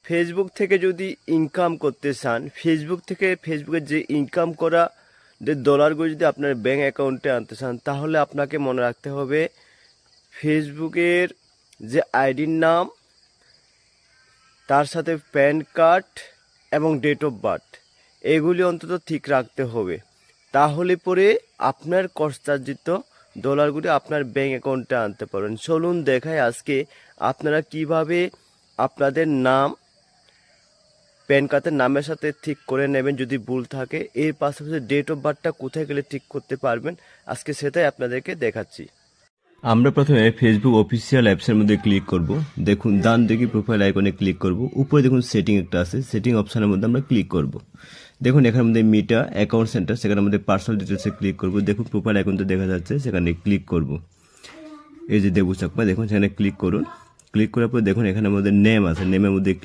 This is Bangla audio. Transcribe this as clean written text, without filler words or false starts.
ফেসবুক থেকে যদি ইনকাম করতে চান, ফেসবুকের যে ইনকাম করা যে ডলারগুলো যদি আপনার ব্যাঙ্ক অ্যাকাউন্টে আনতে চান, তাহলে আপনাকে মনে রাখতে হবে ফেসবুকের যে আইডির নাম, তার সাথে প্যান কার্ড এবং ডেট অফ বার্থ, এগুলি অন্তত ঠিক রাখতে হবে। তাহলে পরে আপনার কষ্টার্জিত ডলারগুলি আপনার ব্যাঙ্ক অ্যাকাউন্টে আনতে পারবেন। চলুন দেখাই আজকে আপনারা কিভাবে আপনাদের নাম প্যান কার্ডের নামের সাথে ঠিক করে নেবেন যদি ভুল থাকে। এর পাশাপাশি ডেট অফ বার্থটা কোথায় গেলে ঠিক করতে পারবেন, আজকে সেটাই আপনাদেরকে দেখাচ্ছি। আমরা প্রথমে ফেসবুক অফিসিয়াল অ্যাপসের মধ্যে ক্লিক করব। দেখুন ডান দিকে প্রোফাইল আইকনে ক্লিক করব, উপরে দেখুন সেটিং একটা আছে, সেটিং অপশানের মধ্যে আমরা ক্লিক করব। দেখুন এখানের মধ্যে মিটা অ্যাকাউন্ট সেন্টার, সেখানে আমাদের পার্সোনাল ডিটেলসে ক্লিক করব। দেখুন প্রোফাইল আইকনটা দেখা যাচ্ছে, সেখানে ক্লিক করব। এই যে দেবু চাকমা, দেখুন সেখানে ক্লিক করুন। ক্লিক করার পর দেখুন এখানে আমাদের নেম আছে, নেমের মধ্যে ক্লিক